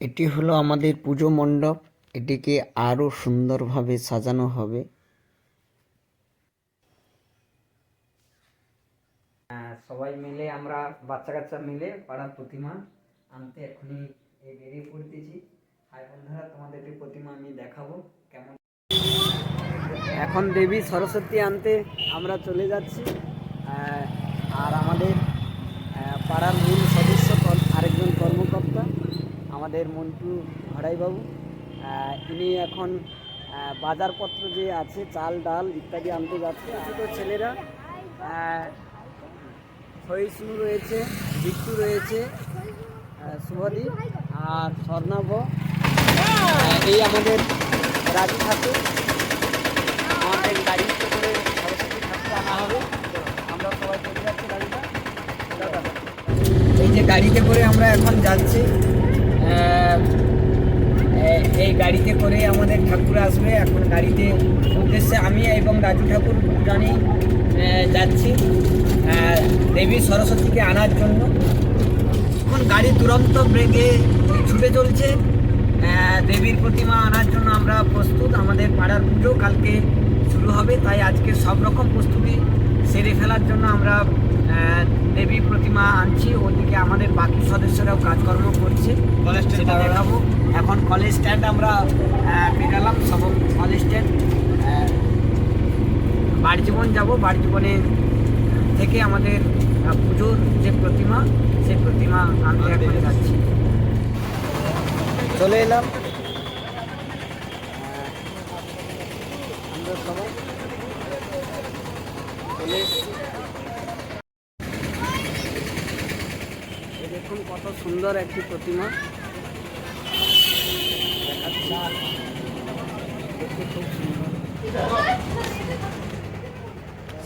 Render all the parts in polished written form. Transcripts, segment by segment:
এটি হলো আমাদের পুজো মণ্ডপ। এটিকে আরো সুন্দরভাবে সাজানো হবে। সবাই মিলে আমরা বাচ্চা কাচ্চা মিলে পাড়ার প্রতিমা আনতে এখনই বেরিয়ে পড়তেছি। হাই বন্ধুরা, তোমাদেরকে প্রতিমা আমি দেখাবো কেমন। এখন দেবী সরস্বতী আনতে আমরা চলে যাচ্ছি। আর আমাদের পাড়ার মূল সদস্য আরেকজন কর্মকর্তা আমাদের মন্টু ভাড়াইবাবু, ইনি এখন বাজারপত্র যে আছে চাল ডাল ইত্যাদি আনতে যাচ্ছে। ছোটো ছেলেরা সহিষ্ণু রয়েছে, বিট্টু রয়েছে, শুভদীপ আর স্বর্ণাভ, এই আমাদের রাজু ঠাকুর। আমাদের গাড়িতে করে সরস্বতী ঠাকুর আনা হবে। আমরা সবাই চলে যাচ্ছি গাড়িটা। এই যে গাড়িতে করে আমরা এখন যাচ্ছি, এই গাড়িতে করে আমাদের ঠাকুর আসবে। এখন গাড়িতে উদ্দেশ্যে আমি এবং রাজু ঠাকুর দুজনেই যাচ্ছি দেবী সরস্বতীকে আনার জন্য। এখন গাড়ি তুরন্ত ব্রেকে ছুটে চলছে। দেবীর প্রতিমা আনার জন্য আমরা প্রস্তুত। আমাদের পাড়ার পুজো কালকে শুরু হবে, তাই আজকে সব রকম প্রস্তুতি সেরে ফেলার জন্য আমরা দেবী প্রতিমা আনছি। ওদিকে আমাদের বাকি সদস্যরাও কাজকর্ম করছে, সেটা দেখাবো। এখন কলেজ স্ট্যান্ড আমরা বেরালাম, সব কলেজ স্ট্যান্ড বাড়িজীবন যাব। বাড়িজীবনে থেকে আমাদের পুজোর যে প্রতিমা, সেই প্রতিমা আনতে এখন যাচ্ছি। চলে এলাম আমরা সবাই চলে এসেছি। দেখুন কত সুন্দর একটি প্রতিমা দেখতে, খুব সুন্দর।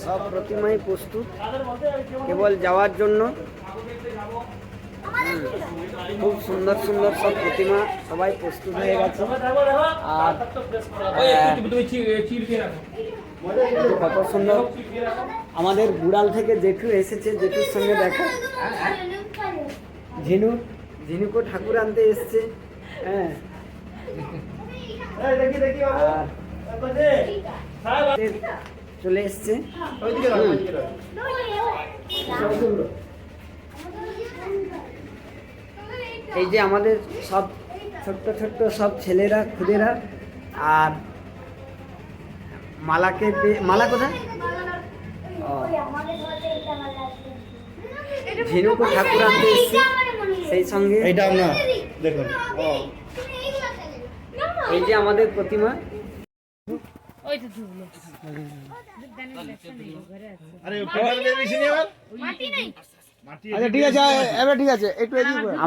সব প্রতিমাই প্রস্তুত কেবল যাওয়ার জন্য। খুব সুন্দর সুন্দর সব প্রতিমা সবাই প্রস্তুত হয়ে গেছে। আর কত সুন্দর আমাদের বুড়াল থেকে জেঠু এসেছে, জেঠুর সঙ্গে দেখা। ঝিনুকও ঠাকুর আনতে এসছে। হ্যাঁ, চলে এসছে। এই যে আমাদের সব ছোট্ট ছোট্ট সব ছেলেরা খুদেরা, আর মালাকে মালা কোথায়? ঝিনুকও ঠাকুর আনতে এসছে, সেই সঙ্গে এইটা আমরা দেখুন। এই যে আমাদের প্রতিমা।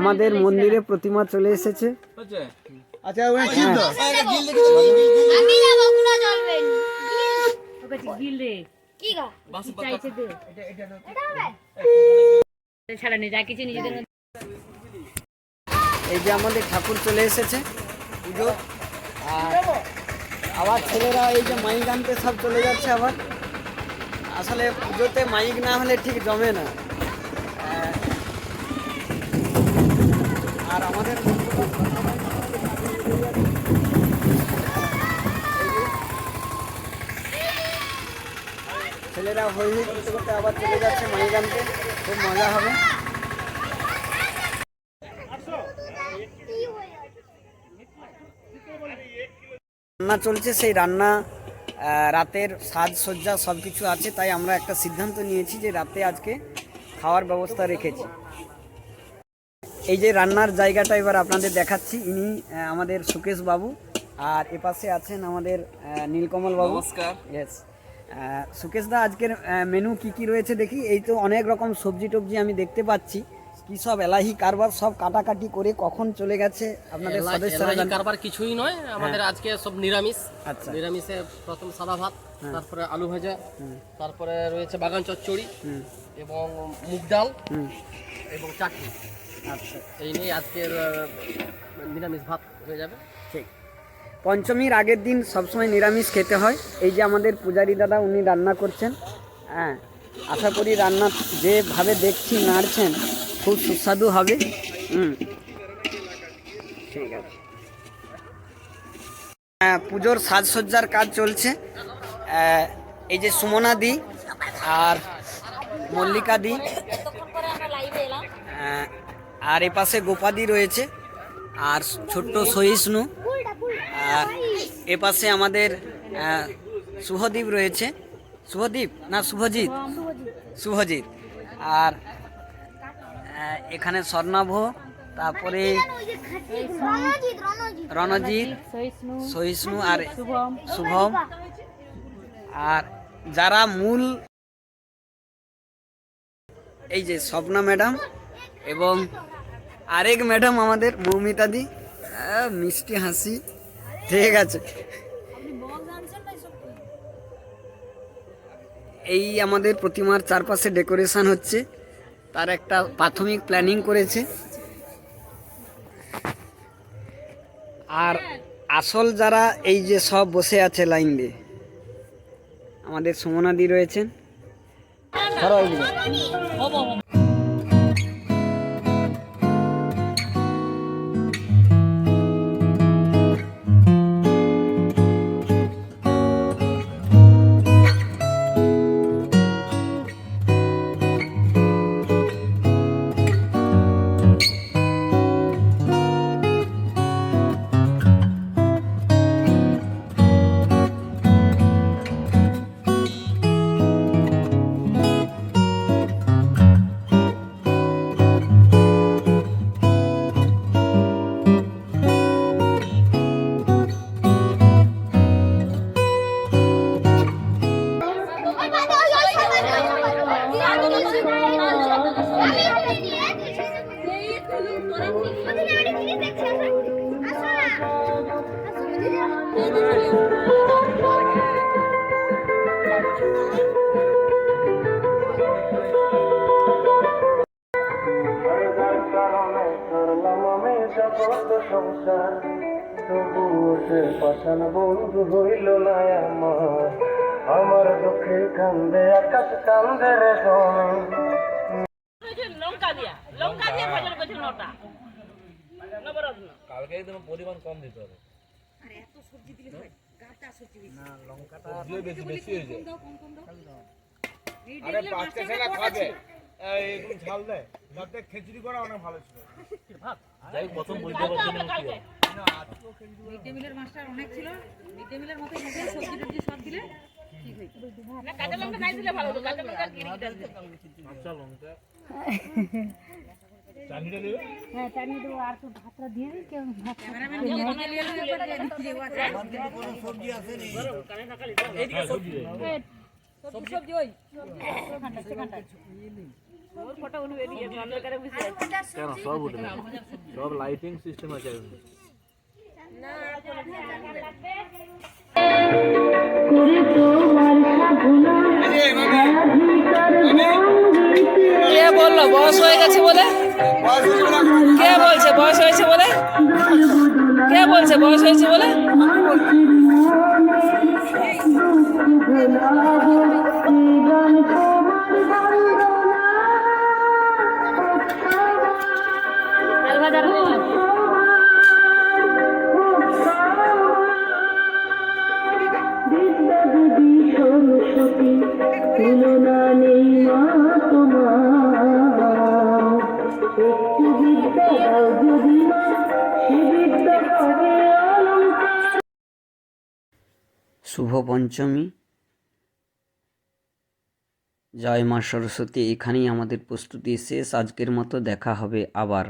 আমাদের মন্দিরে প্রতিমা চলে এসেছে। আচ্ছা, এই যে আমাদের ঠাকুর চলে এসেছে পুজো। আবার ছেলেরা এই যে মাইক আনতে সব চলে যাচ্ছে আবার। আসলে পুজোতে মাইক না হলে ঠিক জমে না। আর আমাদের ছেলেরা হই হই করতে করতে আবার চলে যাচ্ছে মাইক আনতে। খুব মজা হবে। রান্না চলছে, সেই রান্না রাতের সাজসজ্জা সব কিছু আছে, তাই আমরা একটা সিদ্ধান্ত নিয়েছি যে রাতে আজকে খাওয়ার ব্যবস্থা রেখেছি। এই যে রান্নার জায়গাটা এবার আপনাদের দেখাচ্ছি। ইনি আমাদের সুকেশ বাবু, আর এপাশে আছেন আমাদের নীলকমল বাবু। নমস্কার। ইয়েস, সুকেশ দা, আজকের মেনু কি কি রয়েছে দেখি। এই তো অনেক রকম সবজি টবজি আমি দেখতে পাচ্ছি। কি সব এলাহি কারবার সব কাটাকাটি করে কখন চলে গেছে আপনাদের সদস্যরা? কারবার কিছুই নয়, আমাদের আজকে সব নিরামিষ। আচ্ছা, নিরামিষে প্রথম সাদা ভাত, তারপরে আলু ভাজা, তারপরে রয়েছে বাগান চচ্চড়ি এবং মুগ ডাল এবং চাটনি। আচ্ছা, এই নিয়ে আজকের নিরামিষ ভাত হয়ে যাবে। ঠিক, পঞ্চমীর আগের দিন সবসময় নিরামিষ খেতে হয়। এই যে আমাদের পূজারী দাদা, উনি রান্না করছেন। হ্যাঁ, আশা করি রান্না যেভাবে দেখছি নাড়ছেন খুব সুস্বাদু হবে। ঠিক আছে। পুজোর সাজসজ্জার কাজ চলছে। এই যে সুমনা দি আর মল্লিকা দি, আর এ পাশে গোপাদি রয়েছে, আর ছোট্ট সহিষ্ণু, আর এ পাশে আমাদের শুভদীপ রয়েছে, শুভদীপ না শুভজিৎ, শুভজিৎ, আর এখানে স্বর্ণাভ, তারপরে রণজিৎ, সহিষ্ণু আর শুভম, আর যারা মূল এই যে স্বপ্না ম্যাডাম এবং আরেক ম্যাডাম আমাদের মৌমিতা দি, মিষ্টি হাসি। ঠিক আছে, এই আমাদের প্রতিমার চারপাশে ডেকোরেশন হচ্ছে, তার একটা প্রাথমিক প্ল্যানিং করেছে। আর আসল যারা এই যে সব বসে আছে লাইন দিয়ে, আমাদের সুমনাদি রয়েছেন। সংসার তবুও সে পাষাণ বন্ধু হইল না আমার, আমার দুঃখে কান্দে আকাশ কান্দে রে লঙ্কা দিয়া ভজন করছিল 9টা নবরত্ন। কালকে তোমার পরিমাণ কম দিতে হবে। আরে এত সবজি দিলে হয়, গাটা সবজি বেশি না লঙ্কাটা বেশি বেশি হয়ে যায়। কম দাও। আরে বাচ্চা ছেলে খাবে এই কোন ঝাল দেয়, যাতে খিচুড়ি করা অনেক ভালো ছিল। যাই প্রথম বলতে পারছি না কি হয়। মিড ডে মিলের মাস্টার অনেক ছিল, মিড ডে মিলের মতো মধ্যে সবজি টবজি সব দিলে ঠিক হইতো। না কাঁচা লঙ্কা নাই দিলে ভালো হতো, কাঁচা লঙ্কা কিনে কিনে দিতে। আচ্ছা লঙ্কা চাটনিটা দেবে? হ্যাঁ চাটনি দেবো, আর তো ভাতটা দিয়ে দিই, কেউ ভাত ক্যামেরাম্যান যে বানিয়ে নিয়ে এলো একবার যে দিতে আছে। সবজি আছে নেই? কানে না খালি এইদিকে সবজি সবজি ওই সেখানটা ওর ফটো উনি বেরিয়ে নন্দর করে বুঝতে আছে। কেন সব উঠবে, সব লাইটিং সিস্টেম আছে। কে বললো বয়স হয়ে গেছে বলে? কে বলছে বয়স হয়েছে বলে? কে বলছে বয়স হয়েছে বলে? শুভ পঞ্চমী, জয় মা সরস্বতী। এখানেই আমাদের প্রস্তুতি শেষ। আজকের মতো দেখা হবে আবার।